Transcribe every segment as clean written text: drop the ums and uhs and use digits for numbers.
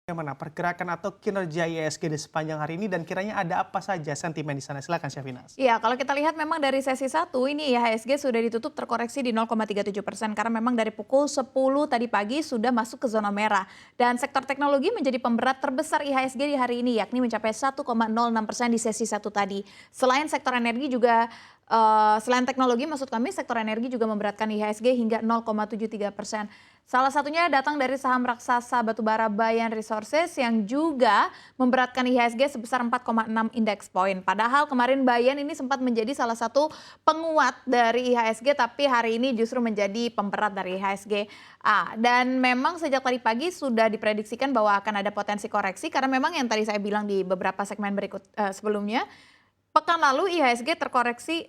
Bagaimana pergerakan atau kinerja IHSG di sepanjang hari ini dan kiranya ada apa saja sentimen di sana? Silakan Syahfinas. Iya, kalau kita lihat memang dari sesi 1 ini IHSG sudah ditutup terkoreksi di 0,37% karena memang dari pukul 10 tadi pagi sudah masuk ke zona merah. Dan sektor teknologi menjadi pemberat terbesar IHSG di hari ini yakni mencapai 1,06% di sesi 1 tadi. Selain sektor energi juga selain teknologi maksud kami sektor energi juga memberatkan IHSG hingga 0,73%. Salah satunya datang dari saham raksasa batubara Bayan Resources yang juga memberatkan IHSG sebesar 4,6 indeks poin. Padahal kemarin Bayan ini sempat menjadi salah satu penguat dari IHSG tapi hari ini justru menjadi pemberat dari IHSG. Dan memang sejak tadi pagi sudah diprediksikan bahwa akan ada potensi koreksi karena memang yang tadi saya bilang di beberapa segmen berikut sebelumnya. Pekan lalu IHSG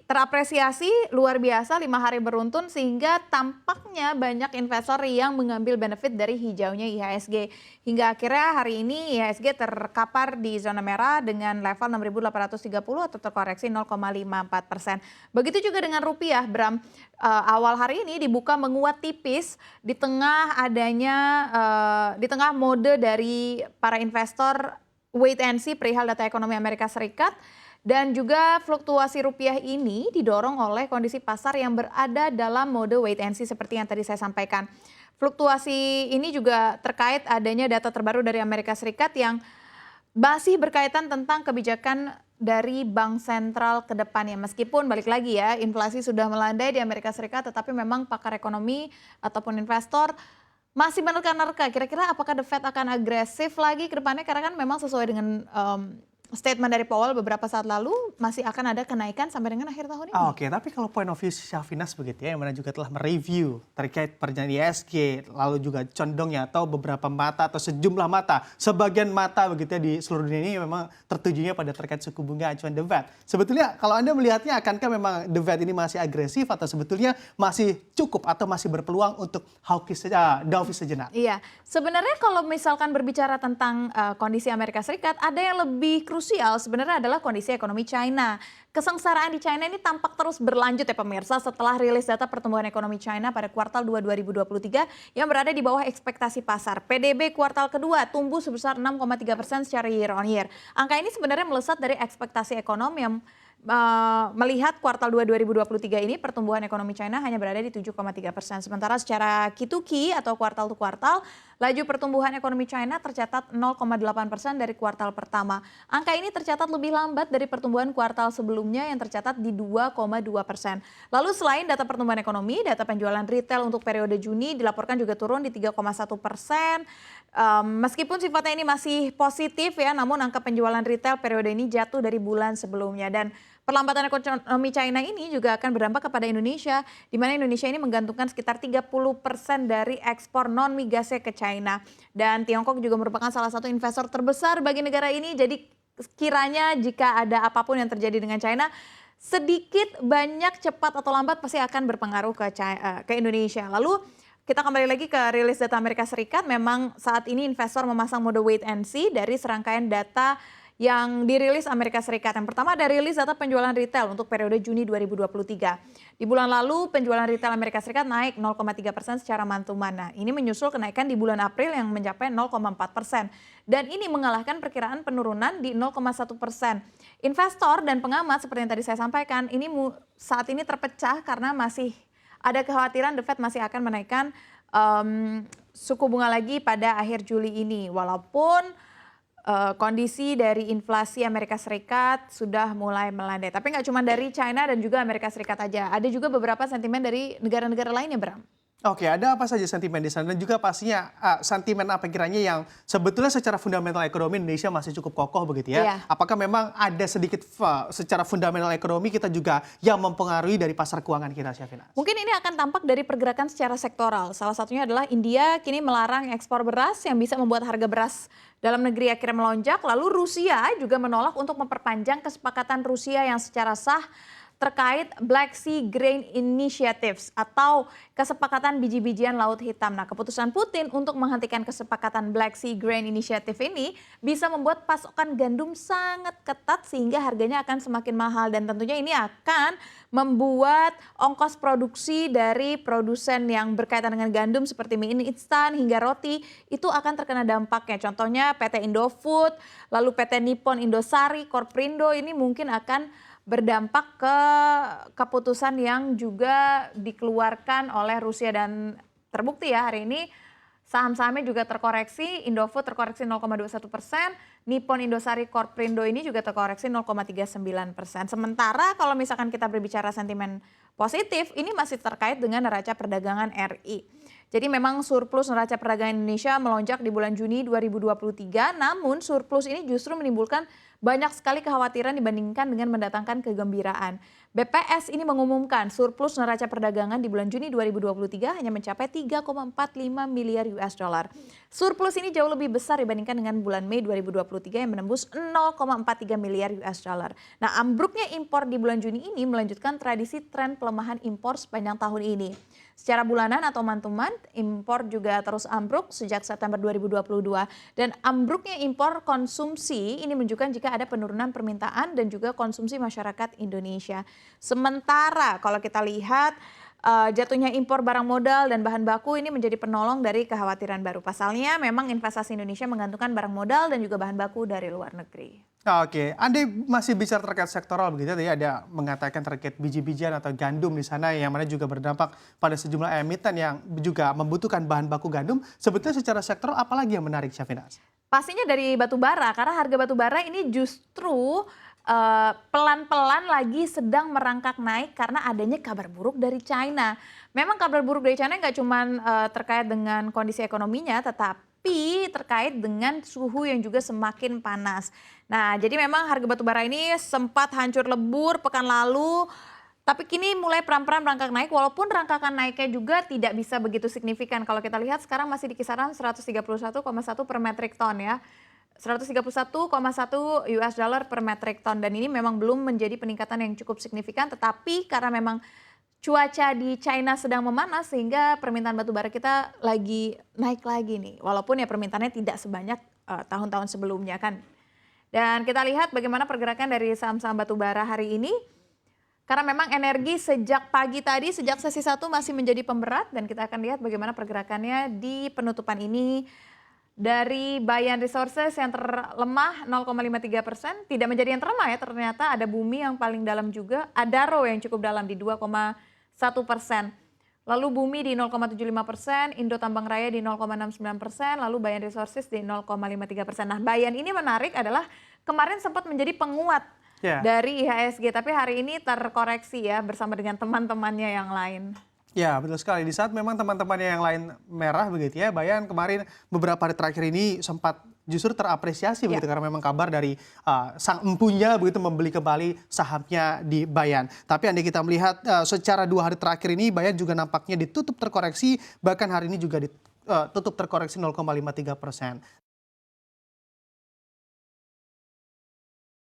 terapresiasi luar biasa 5 hari beruntun sehingga tampaknya banyak investor yang mengambil benefit dari hijaunya IHSG. Hingga akhirnya hari ini IHSG terkapar di zona merah dengan level 6.830 atau terkoreksi 0,54%. Begitu juga dengan rupiah, Bram. Awal hari ini dibuka menguat tipis di tengah di tengah mode dari para investor wait and see perihal data ekonomi Amerika Serikat. Dan juga fluktuasi rupiah ini didorong oleh kondisi pasar yang berada dalam mode wait and see seperti yang tadi saya sampaikan. Fluktuasi ini juga terkait adanya data terbaru dari Amerika Serikat yang masih berkaitan tentang kebijakan dari bank sentral ke depannya. Meskipun balik lagi ya, inflasi sudah melandai di Amerika Serikat tetapi memang pakar ekonomi ataupun investor masih menerka-nerka kira-kira apakah The Fed akan agresif lagi ke depannya karena kan memang sesuai dengan statement dari Powell beberapa saat lalu masih akan ada kenaikan sampai dengan akhir tahun ini. Oke, tapi kalau point of view Syahfinas begitu ya, yang mana juga telah mereview terkait pernyataan IHSG, lalu juga condongnya atau beberapa mata atau sejumlah mata, sebagian mata begitu ya di seluruh dunia ini memang tertujunya pada terkait suku bunga acuan The Fed. Sebetulnya kalau Anda melihatnya akankah memang The Fed ini masih agresif atau sebetulnya masih cukup atau masih berpeluang untuk hawkish dovish sejenak? Iya, sebenarnya kalau misalkan berbicara tentang kondisi Amerika Serikat, ada yang lebih krusial sebenarnya adalah kondisi ekonomi China. Kesengsaraan di China ini tampak terus berlanjut ya pemirsa setelah rilis data pertumbuhan ekonomi China pada kuartal 2 2023 yang berada di bawah ekspektasi pasar. PDB kuartal kedua tumbuh sebesar 6,3% secara year on year. Angka ini sebenarnya melesat dari ekspektasi ekonomi yang melihat kuartal 2 2023 ini pertumbuhan ekonomi China hanya berada di 7,3%. Sementara secara Q2Q atau kuartal to kuartal, laju pertumbuhan ekonomi China tercatat 0,8% dari kuartal pertama. Angka ini tercatat lebih lambat dari pertumbuhan kuartal sebelumnya yang tercatat di 2,2%. Lalu selain data pertumbuhan ekonomi, data penjualan retail untuk periode Juni dilaporkan juga turun di 3,1%. Meskipun sifatnya ini masih positif ya, namun angka penjualan retail periode ini jatuh dari bulan sebelumnya. Dan perlambatan ekonomi China ini juga akan berdampak kepada Indonesia, di mana Indonesia ini menggantungkan sekitar 30% dari ekspor non-migasnya ke China. Dan Tiongkok juga merupakan salah satu investor terbesar bagi negara ini, jadi kiranya jika ada apapun yang terjadi dengan China, sedikit, banyak, cepat atau lambat pasti akan berpengaruh ke Indonesia. Lalu kita kembali lagi ke rilis data Amerika Serikat, memang saat ini investor memasang mode wait and see dari serangkaian data yang dirilis Amerika Serikat. Yang pertama ada rilis data penjualan retail untuk periode Juni 2023. Di bulan lalu penjualan retail Amerika Serikat naik 0,3% secara month-to-month. Nah, ini menyusul kenaikan di bulan April yang mencapai 0,4%. Dan ini mengalahkan perkiraan penurunan di 0,1%. Investor dan pengamat seperti yang tadi saya sampaikan, ini saat ini terpecah karena masih ada kekhawatiran The Fed masih akan menaikkan suku bunga lagi pada akhir Juli ini. Walaupun kondisi dari inflasi Amerika Serikat sudah mulai melandai. Tapi nggak cuma dari China dan juga Amerika Serikat aja. Ada juga beberapa sentimen dari negara-negara lainnya, Bram. Oke, ada apa saja sentimen di sana dan juga pastinya sentimen apa kiranya yang sebetulnya secara fundamental ekonomi Indonesia masih cukup kokoh begitu ya? Iya. Apakah memang ada sedikit secara fundamental ekonomi kita juga yang mempengaruhi dari pasar keuangan kita, Syahfinas? Mungkin ini akan tampak dari pergerakan secara sektoral. Salah satunya adalah India kini melarang ekspor beras yang bisa membuat harga beras dalam negeri akhirnya melonjak. Lalu Rusia juga menolak untuk memperpanjang kesepakatan Rusia yang secara sah terkait Black Sea Grain Initiatives atau kesepakatan biji-bijian Laut Hitam. Nah, keputusan Putin untuk menghentikan kesepakatan Black Sea Grain Initiative ini bisa membuat pasokan gandum sangat ketat sehingga harganya akan semakin mahal dan tentunya ini akan membuat ongkos produksi dari produsen yang berkaitan dengan gandum seperti mie instan hingga roti itu akan terkena dampaknya. Contohnya PT Indofood, lalu PT Nippon Indosari, Korprindo ini mungkin akan berdampak ke keputusan yang juga dikeluarkan oleh Rusia dan terbukti ya hari ini saham-sahamnya juga terkoreksi, Indofood terkoreksi 0,21%, Nippon Indosari Korprindo ini juga terkoreksi 0,39%. Sementara kalau misalkan kita berbicara sentimen positif, ini masih terkait dengan neraca perdagangan RI. Jadi memang surplus neraca perdagangan Indonesia melonjak di bulan Juni 2023, namun surplus ini justru menimbulkan banyak sekali kekhawatiran dibandingkan dengan mendatangkan kegembiraan. BPS ini mengumumkan surplus neraca perdagangan di bulan Juni 2023 hanya mencapai 3,45 miliar US dollar. Surplus ini jauh lebih besar dibandingkan dengan bulan Mei 2023 yang menembus 0,43 miliar US dollar. Nah, ambruknya impor di bulan Juni ini melanjutkan tradisi tren pelemahan impor sepanjang tahun ini. Secara bulanan atau month to month, impor juga terus ambruk sejak September 2022. Dan ambruknya impor konsumsi ini menunjukkan jika ada penurunan permintaan dan juga konsumsi masyarakat Indonesia. Sementara kalau kita lihat jatuhnya impor barang modal dan bahan baku ini menjadi penolong dari kekhawatiran baru. Pasalnya memang investasi Indonesia menggantungkan barang modal dan juga bahan baku dari luar negeri. Oke, Anda masih bicara terkait sektoral begitu tadi ada mengatakan terkait biji-bijian atau gandum di sana yang mana juga berdampak pada sejumlah emiten yang juga membutuhkan bahan baku gandum. Sebetulnya secara sektoral apalagi yang menarik, Syafinas? Pastinya dari batu bara karena harga batu bara ini justru pelan-pelan lagi sedang merangkak naik karena adanya kabar buruk dari China. Memang kabar buruk dari China nggak cuma terkait dengan kondisi ekonominya, tetapi terkait dengan suhu yang juga semakin panas. Nah, jadi memang harga batu bara ini sempat hancur lebur pekan lalu, tapi kini mulai pelan-pelan merangkak naik walaupun rangkakan naiknya juga tidak bisa begitu signifikan. Kalau kita lihat sekarang masih di kisaran 131,1 per metric ton ya. 131,1 US dollar per metric ton dan ini memang belum menjadi peningkatan yang cukup signifikan, tetapi karena memang cuaca di China sedang memanas sehingga permintaan batu bara kita lagi naik lagi nih. Walaupun ya permintaannya tidak sebanyak tahun-tahun sebelumnya kan. Dan kita lihat bagaimana pergerakan dari saham-saham batu bara hari ini. Karena memang energi sejak pagi tadi, sejak sesi 1 masih menjadi pemberat dan kita akan lihat bagaimana pergerakannya di penutupan ini. Dari Bayan Resources yang terlemah 0,53%, tidak menjadi yang terlemah ya, ternyata ada Bumi yang paling dalam juga, Adaro yang cukup dalam di 2,1%. Lalu Bumi di 0,75%, Indo Tambang Raya di 0,69%, lalu Bayan Resources di 0,53%. Nah, Bayan ini menarik adalah kemarin sempat menjadi penguat dari IHSG, tapi hari ini terkoreksi ya bersama dengan teman-temannya yang lain. Ya, betul sekali. Di saat memang teman-temannya yang lain merah begitu ya, Bayan kemarin beberapa hari terakhir ini sempat justru terapresiasi begitu karena memang kabar dari sang empunya begitu membeli kembali sahamnya di Bayan. Tapi andai kita melihat secara 2 hari terakhir ini Bayan juga nampaknya ditutup terkoreksi, bahkan hari ini juga ditutup terkoreksi 0,53%.